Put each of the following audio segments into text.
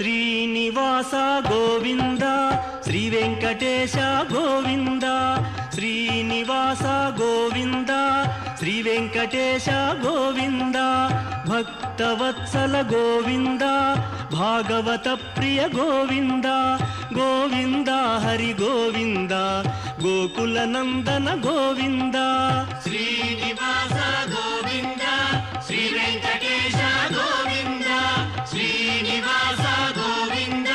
శ్రీనివాస గోవింద శ్రీ వెంకటేశ గోవింద శ్రీనివాస గోవింద శ్రీ వెంకటేశ గోవింద భక్తవత్సల గోవింద భాగవత ప్రియ గోవింద గోవింద హరి గోవింద గోకుల నందన గోవింద శ్రీనివాస గోవింద శ్రీ వెంకటేశ గోవింద శ్రీనివాస గోవింద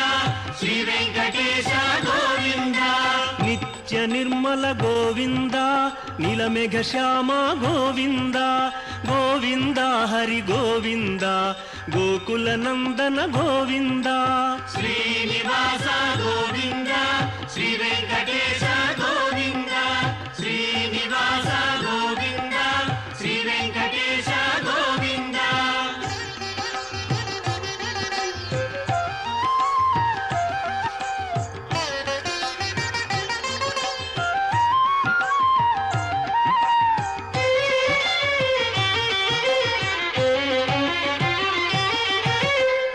శ్రీ వెంకటేశ గోవింద నిత్య నిర్మల గోవింద నీలమేఘ శ్యామ గోవింద గోవింద హరి గోవింద గోకుల నందన గోవింద శ్రీనివాస గోవింద శ్రీ వెంకటేశ గోవింద శ్రీనివాస గోవింద శ్రీ వెంకటేశ గోవింద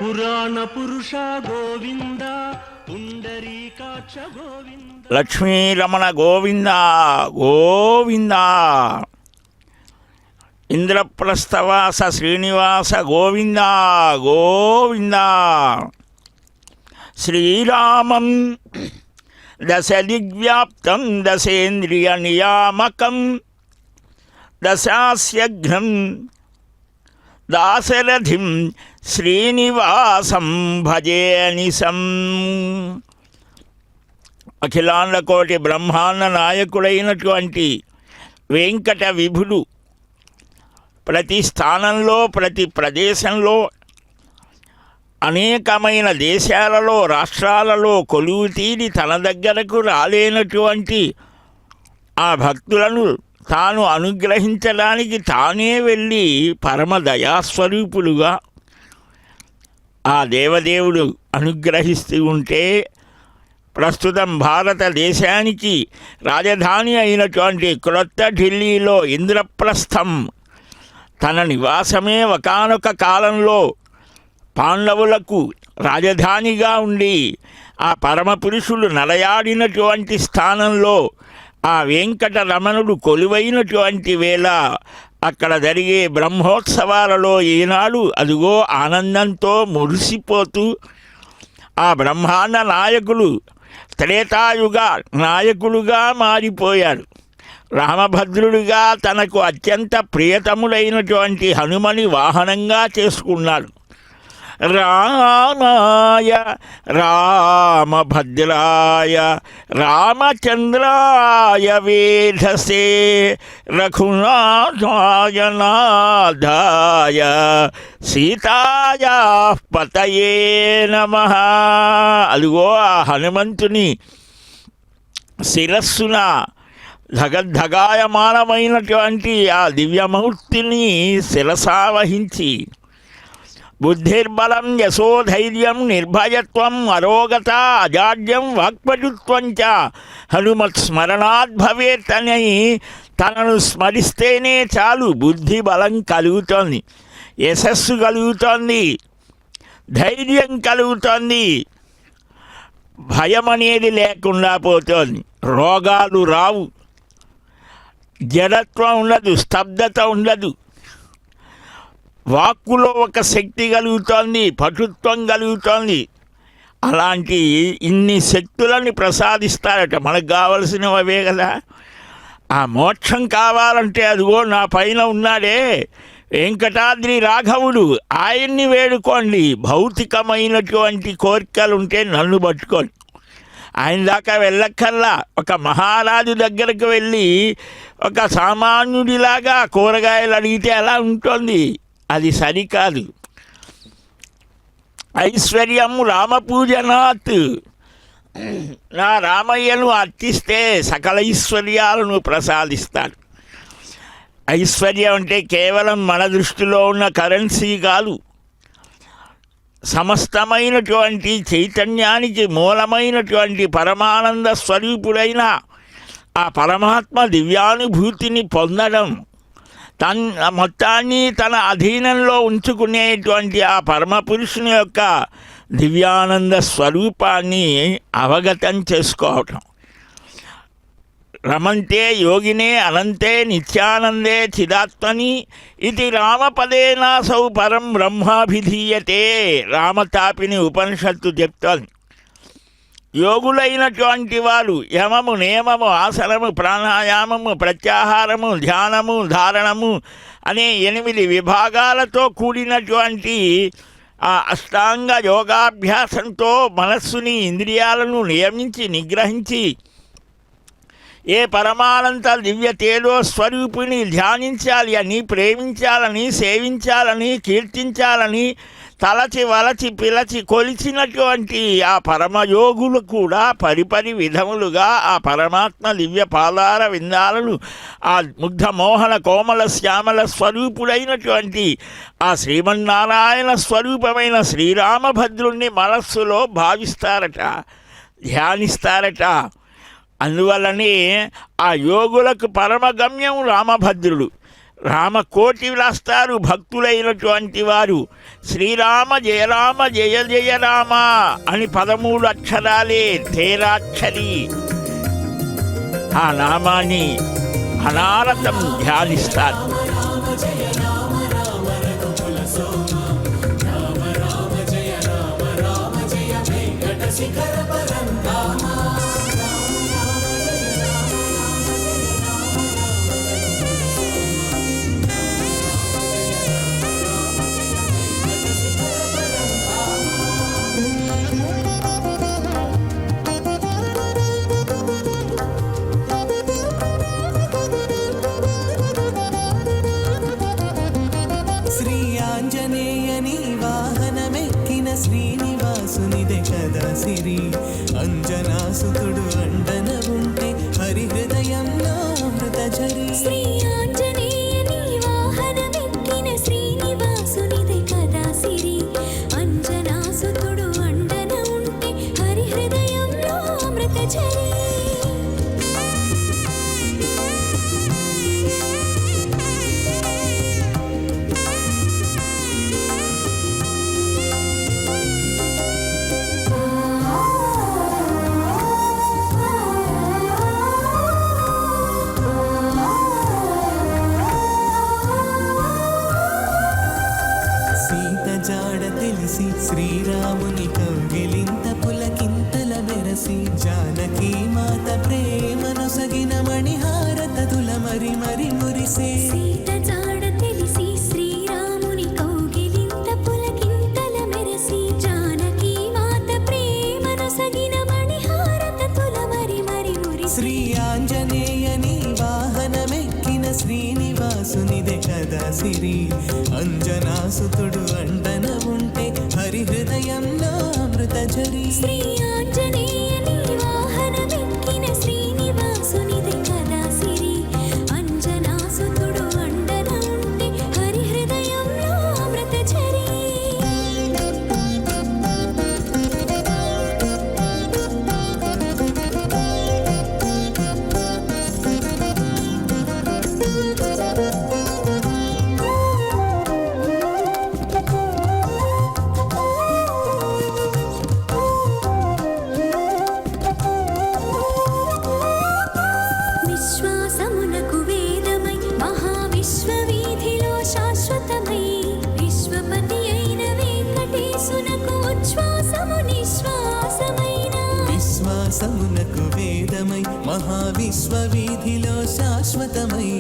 పురాణ పురుష గోవింద పుండరీకాక్ష గోవింద లక్ష్మీరమణ గోవింద గోవింద ఇంద్రప్రస్థవాస శ్రీనివాస గోవింద గోవింద శ్రీరామం దశదిగ్వ్యాప్తం దశేంద్రియ నియామకం దశాస్యఘ్నం దాశరథిం శ్రీనివాసం భజే నిశం. అఖిలాండ కోటి బ్రహ్మాండ నాయకుడైనటువంటి వెంకట విభుడు ప్రతి స్థానంలో ప్రతి ప్రదేశంలో అనేకమైన దేశాలలో రాష్ట్రాలలో కొలువు తీరి తన దగ్గరకు రాలేనటువంటి ఆ భక్తులను తాను అనుగ్రహించడానికి తానే వెళ్ళి పరమ దయాస్వరూపులుగా ఆ దేవదేవుడు అనుగ్రహిస్తూ ఉంటే ప్రస్తుతం భారతదేశానికి రాజధాని అయినటువంటి క్రొత్త ఢిల్లీలో ఇంద్రప్రస్థం తన నివాసమే ఒకానొక కాలంలో పాండవులకు రాజధానిగా ఉండి ఆ పరమపురుషులు నడయాడినటువంటి స్థానంలో ఆ వెంకటరమణుడు కొలువైనటువంటి వేళ అక్కడ జరిగే బ్రహ్మోత్సవాలలో ఈనాడు అదిగో ఆనందంతో మురిసిపోతూ ఆ బ్రహ్మాండ నాయకులు త్రేతాయుగ నాయకులుగా మారిపోయారు. రామభద్రుడిగా తనకు అత్యంత ప్రియతముడైనటువంటి హనుమని వాహనంగా చేసుకున్నాడు. రామాయ రామభద్రాయ రామచంద్రాయ వేధసే రఘునాథాయ నాథాయ సీతాయా పతయే నమః. అదిగో ఆ హనుమంతుని శిరస్సున ధగద్ధగాయమానమైనటువంటి ఆ దివ్యమూర్తిని శిరసావహించి బుద్ధిర్బలం యశోధైర్యం నిర్భయత్వం అరోగత అజాడ్యం వాక్పటుత్వం చ హనుమత్ స్మరణాత్ భవేత్ అని తనను స్మరిస్తేనే చాలు బుద్ధి బలం కలుగుతోంది, యశస్సు కలుగుతోంది, ధైర్యం కలుగుతోంది, భయం అనేది లేకుండా పోతోంది, రోగాలు రావు, జడత్వం ఉండదు, స్తబ్దత ఉండదు, వాక్కులో ఒక శక్తి కలుగుతోంది, పటుత్వం కలుగుతోంది. అలాంటి ఇన్ని శక్తులని ప్రసాదిస్తారట. మనకు కావలసినవి అవే కదా. ఆ మోక్షం కావాలంటే అదిగో నా పైన ఉన్నాడే వెంకటాద్రి రాఘవుడు, ఆయన్ని వేడుకోండి. భౌతికమైనటువంటి కోరికలు ఉంటే నన్ను పట్టుకోండి. ఆయన దాకా వెళ్ళక్కర్లా. ఒక మహారాజు దగ్గరకు వెళ్ళి ఒక సామాన్యుడిలాగా కూరగాయలు అడిగితే ఎలా ఉంటుంది? అది సరికాదు. ఐశ్వర్యం రామపూజనాత్. నా రామయ్యను అర్చిస్తే సకల ఐశ్వర్యాలను ప్రసాదిస్తాడు. ఐశ్వర్యం అంటే కేవలం మన దృష్టిలో ఉన్న కరెన్సీ కాదు. సమస్తమైనటువంటి చైతన్యానికి మూలమైనటువంటి పరమానంద స్వరూపుడైన ఆ పరమాత్మ దివ్యానుభూతిని పొందడం, మొత్తాన్ని తన అధీనంలో ఉంచుకునేటువంటి ఆ పరమపురుషుని యొక్క దివ్యానంద స్వరూపాన్ని అవగతం చేసుకోవటం. రమంతే యోగినే అనంతే నిత్యానందే చిదాత్మని ఇది రామపదేనాసౌ పరం బ్రహ్మాభిధీయతే. రామతాపిని ఉపనిషత్తు చెప్తోంది. యోగులైనటువంటి వారు యమము, నియమము, ఆసనము, ప్రాణాయామము, ప్రత్యాహారము, ధ్యానము, ధారణము అనే 8 విభాగాలతో కూడినటువంటి ఆ అష్టాంగ యోగాభ్యాసంతో మనస్సుని, ఇంద్రియాలను నియమించి నిగ్రహించి ఏ పరమానంద దివ్య తేజో స్వరూపిణి ధ్యానించాలి అని, ప్రేమించాలని, సేవించాలని, కీర్తించాలని తలచి వలచి పిలచి కొలిచినటువంటి ఆ పరమయోగులు కూడా పరిపరి విధములుగా ఆ పరమాత్మ దివ్య పాదార విందాలను, ఆ ముగ్ధ మోహన కోమల శ్యామల స్వరూపుడైనటువంటి ఆ శ్రీమన్నారాయణ స్వరూపమైన శ్రీరామభద్రుణ్ణి మనస్సులో భావిస్తారట, ధ్యానిస్తారట. అందువల్లనే ఆ యోగులకు పరమగమ్యం రామభద్రుడు. రామకోటి వ్రాస్తారు భక్తులైనటువంటి వారు. శ్రీరామ జయ రామ జయ జయ రామ అని 13 అక్షరాలే తేరాక్షరి. ఆ నామాన్ని అనారతం ధ్యానిస్తారు. శ్రీనివాసునిదే కదా సిరి. అంజనాసుతుడు అండన ఉంటే హరి హృదయంలో అమృత ఝరి. శ్రీ ఆంజనేయని వాహనమెక్కిన శ్రీనివాసునిదే కదా సిరి. అంజనాసుతుడు అండన ఉంటే హరి హృదయంలో అమృత ఝరి. శ్రీరాముని కౌగిలింత పులకింతల మెరసి. జానకి మాత ప్రేమను సగిన మణిహారతతుల మరి మరి మురిసే. సీత జాడ తెలిసి శ్రీరాముని కౌగిలింత పులకింతల మెరసి. జానకి మాత ప్రేమను సగిన మణిహారతతుల మరి మరి మురిసే. శ్రీ ఆంజనేయని వాహనమెక్కిన శ్రీనివాసునిదే కదా సిరి. అంజనాసుతుడు అండన ఉంటే హరి హృదయంలో అమృత ఝరి. శ్రీ ఆంజనేయని వాహనమెక్కిన శ్రీనివాసునిదే కదా సిరి. అంజనాసుతుడు అండన ఉంటే హరి హృదయంలో అమృత ఝరి. విశ్వాసమునకు వేదమై మహావిశ్వవీధిలో శాశ్వతమై. విశ్వపతి అయిన వెంకటేశునకు ఉచ్ఛ్వాసము నిశ్వాసమైన. విశ్వాసమునకు వేదమై మహావిశ్వవీధిలో శాశ్వతమై.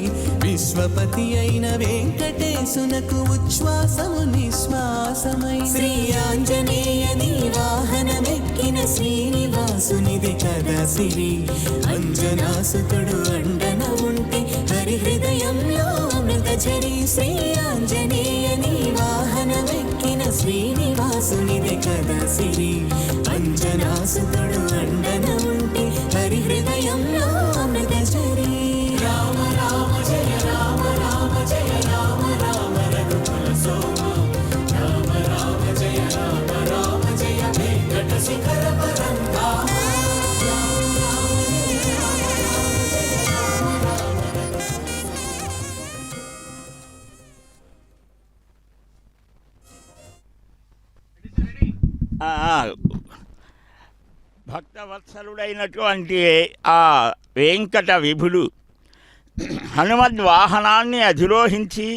విశ్వపతి అయిన వెంకటేశునకు ఉచ్ఛ్వాసము నిశ్వాసమై. శ్రీ ఆంజనేయని వాహనమెక్కిన శ్రీనివాసునిదే కదా సిరి. అంజనాసుతుడు అండన ఉంటే హరి హృదయంలో అమృత ఝరి. శ్రీ ఆంజనేయని వాహనమెక్కిన శ్రీనివాసునిదే కదా సిరి. అంజనాసుతుడు అండన ఉంటే హరి హృదయంలో అమృత ఝరి. రామ రామ జయ రామ రామ జయ రామ రామ రఘుకుల సోమ. రామ రామ జయ రామ రామ జయ వెంకట శిఖర పరంధామ. భక్తవత్సలుడైనటువంటి ఆ వెంకట విభుడు హనుమద్వాహనాన్ని అధిరోహించి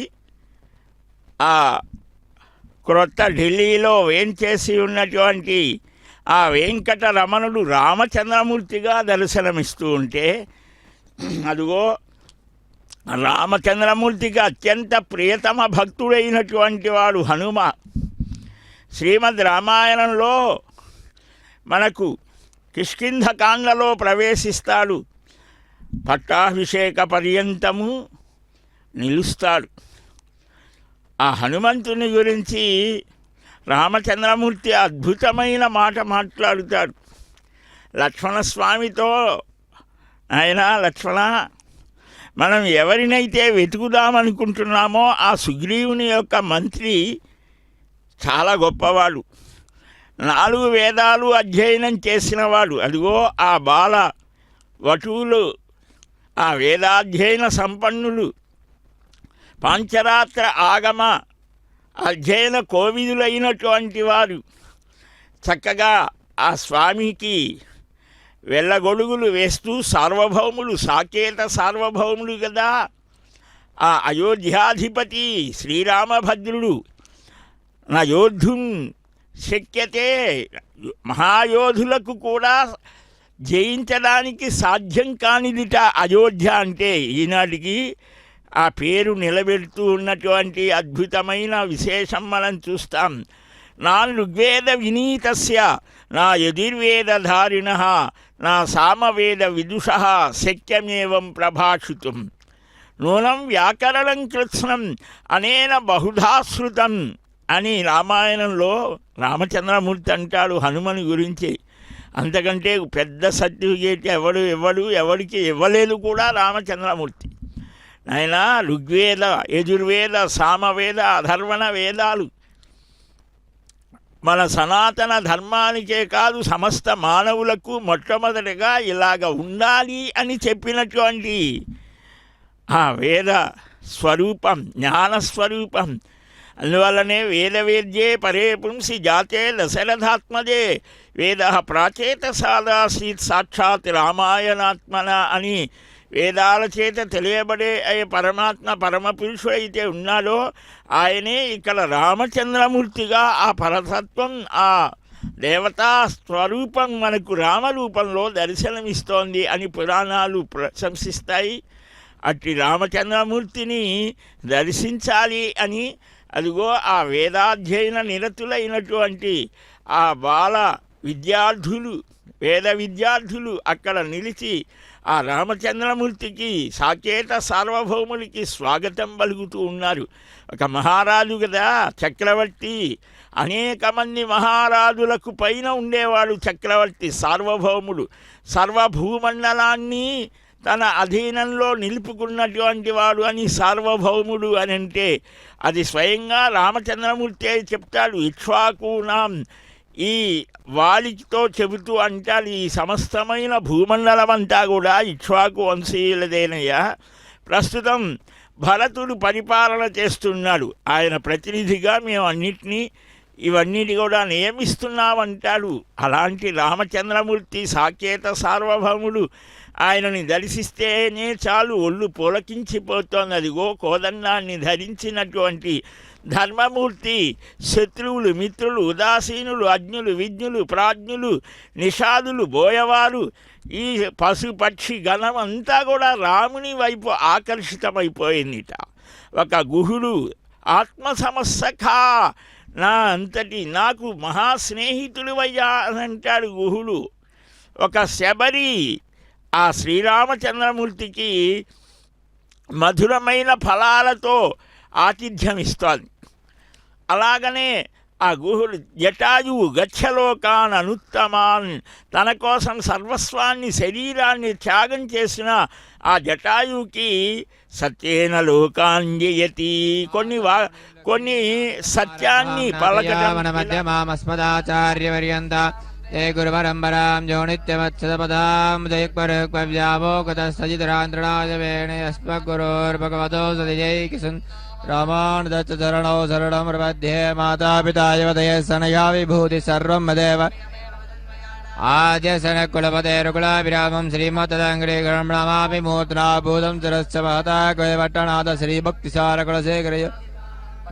ఆ క్రొత్త ఢిల్లీలో వేంచేసి ఉన్నటువంటి ఆ వెంకటరమణుడు రామచంద్రమూర్తిగా దర్శనమిస్తూ ఉంటే అదిగో రామచంద్రమూర్తికి అత్యంత ప్రియతమ భక్తుడైనటువంటి వాడు హనుమ. శ్రీమద్ రామాయణంలో మనకు కిష్కింధకాండలో ప్రవేశిస్తాడు, పట్టాభిషేక పర్యంతము నిలుస్తాడు. ఆ హనుమంతుని గురించి రామచంద్రమూర్తి అద్భుతమైన మాట మాట్లాడుతాడు. లక్ష్మణస్వామితో, ఆయన లక్ష్మణ, మనం ఎవరినైతే వెతుకుదామనుకుంటున్నామో ఆ సుగ్రీవుని యొక్క మంత్రి చాలా గొప్పవాడు, 4 వేదాలు అధ్యయనం చేసినవాడు. అదిగో ఆ బాల వటువులు, ఆ వేదాధ్యయన సంపన్నులు, పాంచరాత్ర ఆగమ అధ్యయన కోవిదులైనటువంటి వారు చక్కగా ఆ స్వామికి వెళ్ళగొడుగులు వేస్తూ సార్వభౌములు, సాకేత సార్వభౌములు కదా. ఆ అయోధ్యాధిపతి శ్రీరామభద్రుడు నా యోద్ధుం శక్యతే, మహాయోధులకు కూడా జయించడానికి సాధ్యం కానిదిట అయోధ్య అంటే. ఈనాటికి ఆ పేరు నిలబెడుతూ ఉన్నటువంటి అద్భుతమైన విశేషం మనం చూస్తాం. నా ఋగ్వేద వినీతస్య నా యజుర్వేదధారిణ నా సామవేద విదుష శక్యమేవం ప్రభాషితుం నూనం వ్యాకరణం కృత్స్నం అనేన బహుధాశ్రుతం అని రామాయణంలో రామచంద్రమూర్తి అంటాడు హనుమని గురించి. అంతకంటే పెద్ద సర్టిఫికేట్ ఎవరికి ఇవ్వలేదు కూడా రామచంద్రమూర్తి. ఆయన ఋగ్వేద, యజుర్వేద, సామవేద, అధర్వణ వేదాలు మన సనాతన ధర్మానికే కాదు సమస్త మానవులకు మొట్టమొదటిగా ఇలాగ ఉండాలి అని చెప్పినటువంటి ఆ వేద స్వరూపం, జ్ఞానస్వరూపం. అందువల్లనే వేదవేద్యే పరే పుంసి జాతే దశరథాత్మజే వేద ప్రాచేత సాదాసీత్ సాక్షాత్ రామాయణాత్మన అని వేదాల చేత తెలియబడే పరమాత్మ పరమపురుషుడైతే ఉన్నాడో ఆయనే ఇక్కడ రామచంద్రమూర్తిగా ఆ పరతత్వం, ఆ దేవతా స్వరూపం మనకు రామరూపంలో దర్శనమిస్తోంది అని పురాణాలు ప్రశంసిస్తాయి. అట్టి రామచంద్రమూర్తిని దర్శించాలి అని అదిగో ఆ వేదాధ్యయన నిరతులైనటువంటి ఆ బాల విద్యార్థులు, వేద విద్యార్థులు అక్కడ నిలిచి ఆ రామచంద్రమూర్తికి, సాకేత సార్వభౌములకి స్వాగతం పలుకుతూ ఉన్నారు. ఒక మహారాజు కదా, చక్రవర్తి. అనేక మంది మహారాజులకు పైన ఉండేవాడు చక్రవర్తి, సార్వభౌముడు. సర్వభూమండలాన్ని తన అధీనంలో నిలుపుకున్నటువంటి వాడు అని సార్వభౌముడు అని అంటే అది స్వయంగా రామచంద్రమూర్తి చెప్తాడు. ఇక్ష్వాకూనాం, ఈ వాలితో చెబుతూ అంటాడు, ఈ సమస్తమైన భూమండలం అంతా కూడా ఇక్ష్వాకు వంశీయులదేనయ్యా. ప్రస్తుతం భరతుడు పరిపాలన చేస్తున్నాడు, ఆయన ప్రతినిధిగా మేము ఇవన్నిటి కూడా నియమిస్తున్నామంటాడు. అలాంటి రామచంద్రమూర్తి సాకేత సార్వభౌముడు ఆయనని దర్శిస్తేనే చాలు ఒళ్ళు పులకించిపోతోంది. అదిగో కోదండాన్ని ధరించినటువంటి ధర్మమూర్తి శత్రువులు, మిత్రులు, ఉదాసీనులు, అజ్ఞులు, విజ్ఞులు, ప్రాజ్ఞులు, నిషాదులు, బోయవారు, ఈ పశుపక్షి గణం అంతా కూడా రాముని వైపు ఆకర్షితమైపోయిందిట. ఒక గుహుడు ఆత్మసమస్సఖా, నా అంతటి నాకు మహాస్నేహితుడు అయ్యా అని అంటాడు గుహుడు. ఒక శబరి ఆ శ్రీరామచంద్రమూర్తికి మధురమైన ఫలాలతో ఆతిథ్యం ఇస్తోంది. అలాగనే ఆ గుహుడు జటాయువు గచ్చలోకాన్ అనుత్తమాన్, తన కోసం సర్వస్వాన్ని శరీరాన్ని త్యాగం చేసిన ఆ జటాయువుకి సత్యేన లోకాన్ జయతి, కొన్ని సత్యాన్ని పలకటమస్మదాచార్యవర్యంత ఏ గురుపరంపరాం జో నిత్యమచ్చదపదాం జయక్పరక్వ్యామోగత సజితరాంధ్రణాయ వేణే అస్మద్గురోర్భగవతో సదిజైకిసున్ रामानुजस्य चरणौ शरणं प्रपद्ये मातापिता युवतये सनया विभूति सर्वं मदेव आद्यसनकुलपतेरुकुलाभिरामं श्रीमत्तदङ्ग्रीगणमापि मूर्त्नाभूतं शिरश्च महता कविपट्टनाथ श्रीभक्तिसारकुलशेखरय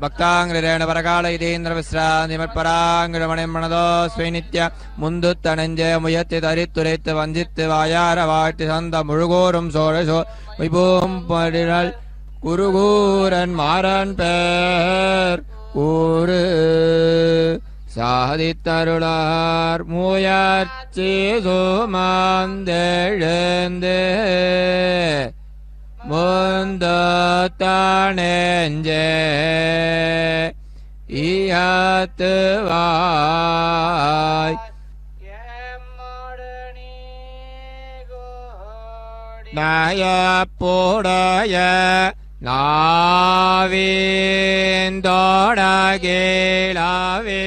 भक्तांग्रेण परकाल इतीन्द्रविश्रान्तिमत्पराङ्गिरमणिं प्रणतोऽस्मै नित्य मुन्दुत्तनञ्जय मुयत्ति तरित्तुरेत्त वञ्जित्ति वायारवाट्ति सन्त मुळुगोरुं सोडशो विभूं परिणल குருகூரன் மாறன் பேர் கூறு சாதித்தருளார் மூயர்ச்சி சுமந்தெழுந்து முந்தத்தானெஞ்சே இயத்துவாய் நயப்புடைய நாவேந்தோடகேளாவே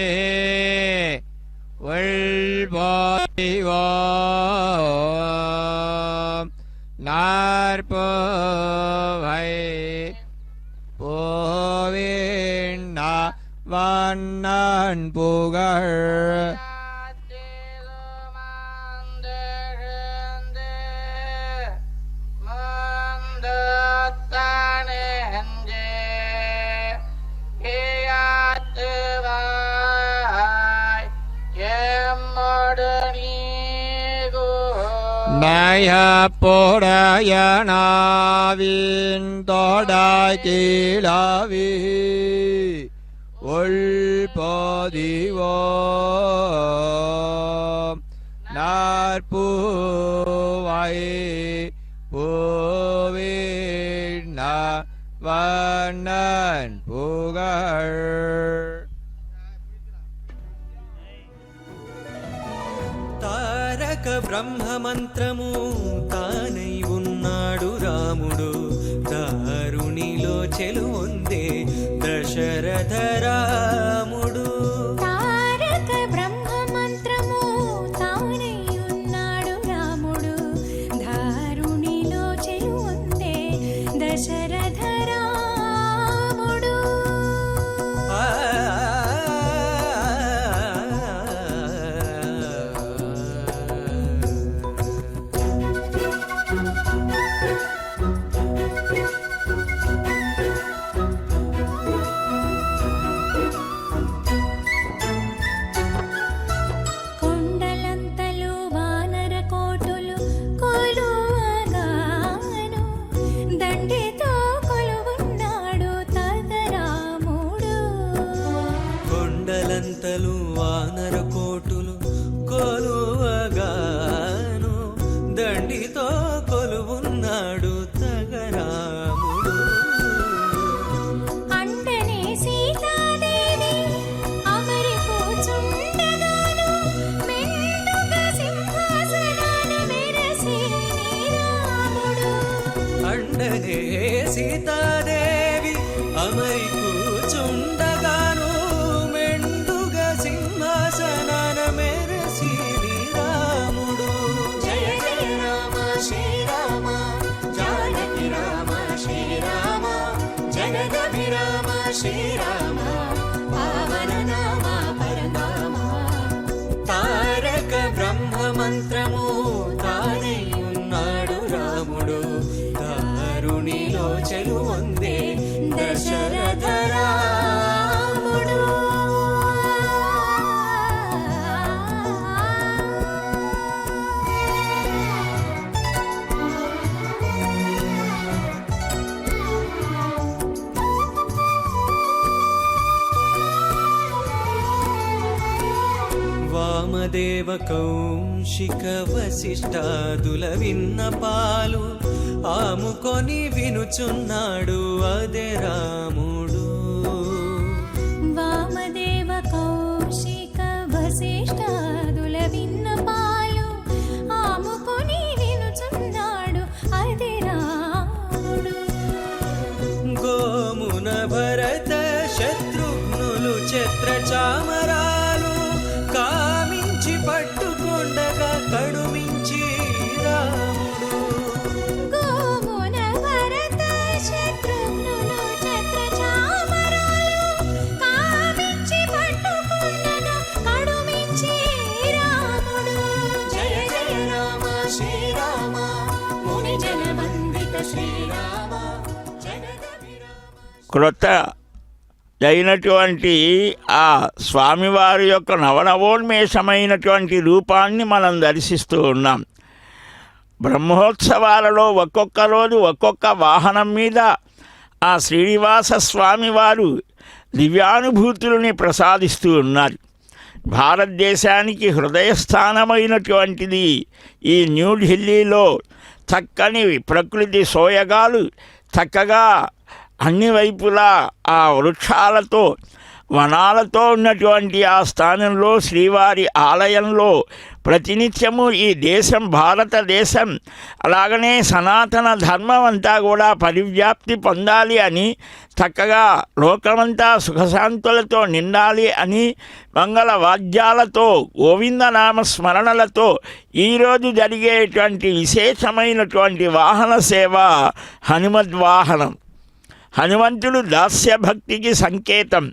உள்போதிவோம் நாற்பவை போவேண்ண வண்ணன் புகழ் நயப்புடைய நாவின் தோடாய் கீழாவி உள்போதிவோம் நாற்பூவை பூவின் வண்ணன் புகழ் తారక బ్రహ్మమంత్రము తానై ఉన్నాడు రాముడు దారుణిలో చెలువొందే దశరథ రాముడు తారక బ్రహ్మమంత్రము తానై ఉన్నాడు రాముడు ధారుణిలో చెలువొందే దశరథ రాముడు కొండలంతలు వానర కోటులు కొలువగాను దండితో కొలువున్నాడు తగరాముడు కొండలంతలు వానర కోటులు కొలువగాను దండితో కొలువున్నాడు తగరాముడు అంటనే సీతాదేవి అమరి కూచుండగాను మెండుగా సింహాసనాన మెరసి రాముడు అండనే సీతాదేవి అమరి కూచుండగాను మెండుగా సింహాసనాన మెరసి రాముడు జయ జయ రామ శ్రీరామ జానకి రామ శ్రీరామ జగదభిరామ శ్రీరామ పావన నామ పరనామ తారక బ్రహ్మమంత్రము తానై ఉన్నాడు రాముడు దారుణిలో చెలువొందే దశరథ రాముడు వామదేవ కౌశిక వశిష్ఠాదుల విన్నపాలు ఆముకొని వినుచున్నాడు అదే రాముడు వామదేవ కౌశిక వశిష్ఠాదుల విన్నపాలు ఆముకొని వినుచున్నాడు అది రాముడు గోమున భరత శత్రుఘ్నులు ఛత్ర చామరాలు కామించి పట్టుకొండగా కడుమించి రాముడు గోమున భరత శత్రుఘ్నులు ఛత్ర శ్రీరామ ముని జనవందిత శ్రీరామ జగదభిరామ. క్రొత్త అయినటువంటి ఆ స్వామివారి యొక్క నవనవోన్మేషమైనటువంటి రూపాన్ని మనం దర్శిస్తూ ఉన్నాం. బ్రహ్మోత్సవాలలో ఒక్కొక్క రోజు ఒక్కొక్క వాహనం మీద ఆ శ్రీనివాస స్వామివారు దివ్యానుభూతులని ప్రసాదిస్తూ ఉన్నారు. భారతదేశానికి హృదయస్థానమైనటువంటిది ఈ న్యూఢిల్లీలో చక్కని ప్రకృతి సోయగాలు, చక్కగా అన్ని వైపులా ఆ వృక్షాలతో వనాలతో ఉన్నటువంటి ఆ స్థానంలో శ్రీవారి ఆలయంలో ప్రతినిత్యము ఈ దేశం భారతదేశం అలాగనే సనాతన ధర్మం అంతా కూడా పరివ్యాప్తి పొందాలి అని, చక్కగా లోకమంతా సుఖశాంతులతో నిండాలి అని మంగళ వాద్యాలతో గోవిందనామ స్మరణలతో ఈరోజు జరిగేటువంటి విశేషమైనటువంటి వాహన సేవ హనుమద్వాహనం. హనుమంతుడు దాస్య భక్తికి సంకేతం.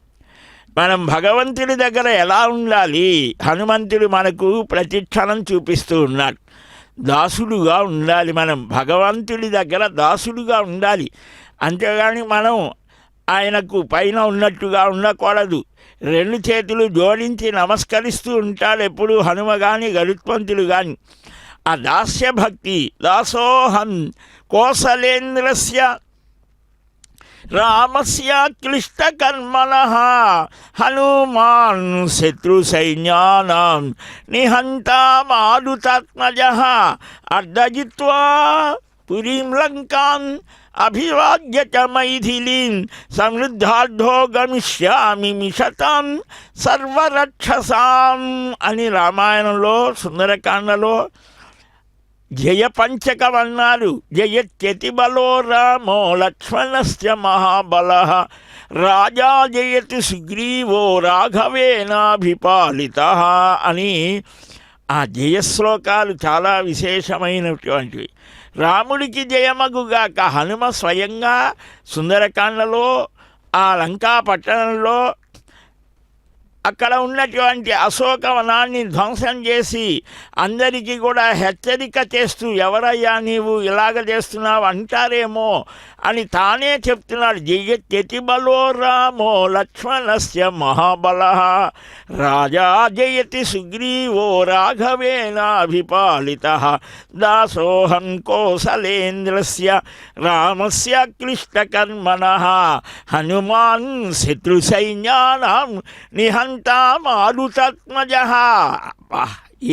మనం భగవంతుడి దగ్గర ఎలా ఉండాలి, హనుమంతుడు మనకు ప్రతిక్షణం చూపిస్తూ ఉన్నాడు. దాసుడుగా ఉండాలి, మనం భగవంతుడి దగ్గర దాసుడుగా ఉండాలి. అంతేగాని మనం ఆయనకు పైన ఉన్నట్టుగా ఉండకూడదు. రెండు చేతులు జోడించి నమస్కరిస్తూ ఉంటాడు ఎప్పుడు హనుమ కానీ గరుత్మంతుడు కానీ. ఆ దాస్య భక్తి, దాసోహం కోసలేంద్రస్య రామస్య క్లిష్టకర్మణః హనుమాన్ శత్రు సైన్యానాం నిహంతా మారుతాత్మజః అర్ధజిత్వా పురీం లంకాం అభివాద్య చ మైథిలీం సమృద్ధార్థో గమిష్యామి మిషతాం సర్వరక్షసాం అని రామాయణంలో సుందరకాండలో జయ పంచకం అన్నారు. జయత్యతిబలో రామో లక్ష్మణస్య మహాబలః రాజా జయతి సుగ్రీవో రాఘవేనాభిపాలితః అని ఆ జయశ్లోకాలు చాలా విశేషమైనటువంటివి. రాముడికి జయమగుగాక హనుమ స్వయంగా సుందరకాండలో ఆ లంకా పట్టణంలో అక్కడ ఉన్నటువంటి అశోకవనాన్ని ధ్వంసం చేసి అందరికీ కూడా హెచ్చరిక చేస్తూ, ఎవరయ్యా నీవు ఇలాగ చేస్తున్నావు అంటారేమో అని తానే చెప్తున్నాడు. జయత్యతిబలో రామో లక్ష్మణస్య మహాబలః రాజా జయతి సుగ్రీవో రాఘవేనాభిపాలితః దాసోహం కోసలేంద్రస్య రామస్య క్లిష్టకర్మణః హనుమాన్ శత్రు సైన్యానాం నిహంతా మారుతాత్మజః.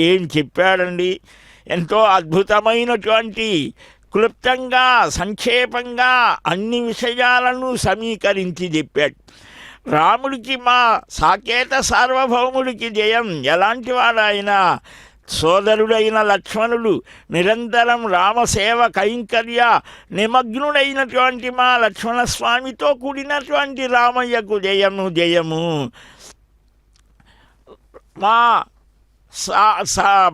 ఏం చెప్పాడండి! ఎంతో అద్భుతమైనటువంటి క్లుప్తంగా సంక్షేపంగా అన్ని విషయాలను సమీకరించి చెప్పాడు. రాముడికి మా సాకేత సార్వభౌముడికి జయం. ఎలాంటి వాడాయన సోదరుడైన లక్ష్మణుడు నిరంతరం రామసేవ కైంకర్య నిమగ్నుడైనటువంటి మా లక్ష్మణస్వామితో కూడినటువంటి రామయ్యకు జయము జయము. మా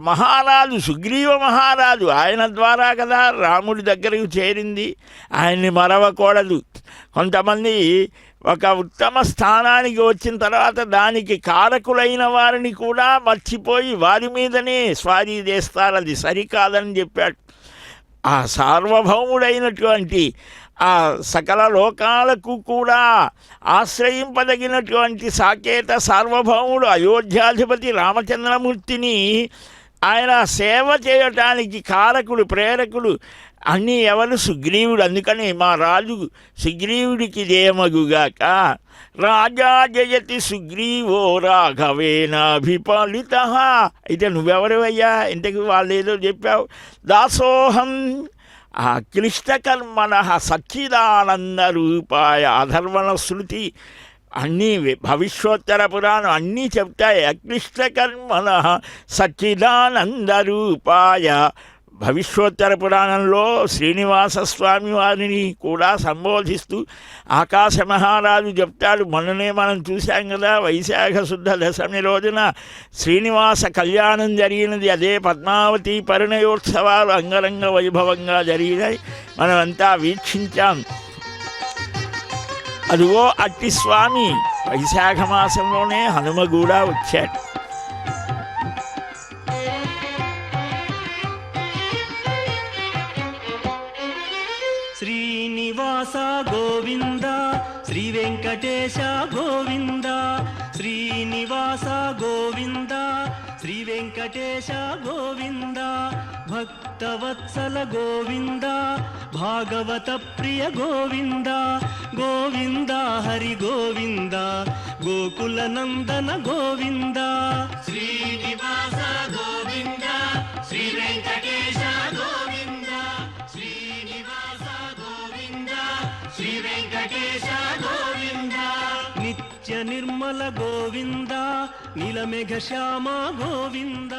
మహారాజు సుగ్రీవ మహారాజు ఆయన ద్వారా కదా రాముడి దగ్గరకు చేరింది. ఆయన్ని మరవకూడదు. కొంతమంది ఒక ఉత్తమ స్థానానికి వచ్చిన తర్వాత దానికి కారకులైన వారిని కూడా మర్చిపోయి వారి మీదనే స్వారీ చేస్తారు. అది సరికాదని చెప్పాడు. ఆ సార్వభౌముడైనటువంటి ఆ సకల లోకాలకు కూడా ఆశ్రయింపదగినటువంటి సాకేత సార్వభౌముడు అయోధ్యాధిపతి రామచంద్రమూర్తిని ఆయన సేవ చేయటానికి కారకుడు ప్రేరకుడు అన్నీ ఎవరు? సుగ్రీవుడు. అందుకని మా రాజు సుగ్రీవుడికి జయమగుగాక. రాజా జయతి సుగ్రీవో రాఘవేనాభిపాలితః. అయితే నువ్వెవరివయ్యా? ఇంతకు వాళ్ళు ఏదో చెప్పావు. దాసోహం ఆ క్లిష్టకర్మణః సచ్చిదానంద రూపాయ. అధర్వణ శృతి అన్నీ భవిష్యోత్తర పురాణం అన్నీ చెప్తాయి. అక్లిష్టకర్మణః సచ్చిదానంద రూపాయ. భవిష్యోత్తర పురాణంలో శ్రీనివాస స్వామి వారిని కూడా సంబోధిస్తూ ఆకాశ మహారాజు చెప్తాడు. మొన్ననే మనం చూశాం కదా, వైశాఖ శుద్ధ దశమి రోజున శ్రీనివాస కళ్యాణం జరిగినది. అదే పద్మావతి పరిణయోత్సవాలు అంగరంగ వైభవంగా జరిగినాయి. మనమంతా వీక్షించాం. అదిగో అట్టి స్వామి వైశాఖ మాసంలోనే హనుమ కూడా వచ్చాడు. వెంకటేశ గోవింద శ్రీనివాస గోవింద శ్రీ వెంకటేశ గోవింద భక్తవత్సల గోవింద భాగవత ప్రియ గోవింద గోవింద హరి గోవింద గోకుల నందన గోవింద శ్రీనివాస గోవింద శ్రీ వెంకటేశ గోవింద శ్రీనివాస గోవింద శ్రీ వెంకటేశ గోవింద నిత్య నిర్మల గోవింద నీలమేఘ శ్యామ గోవింద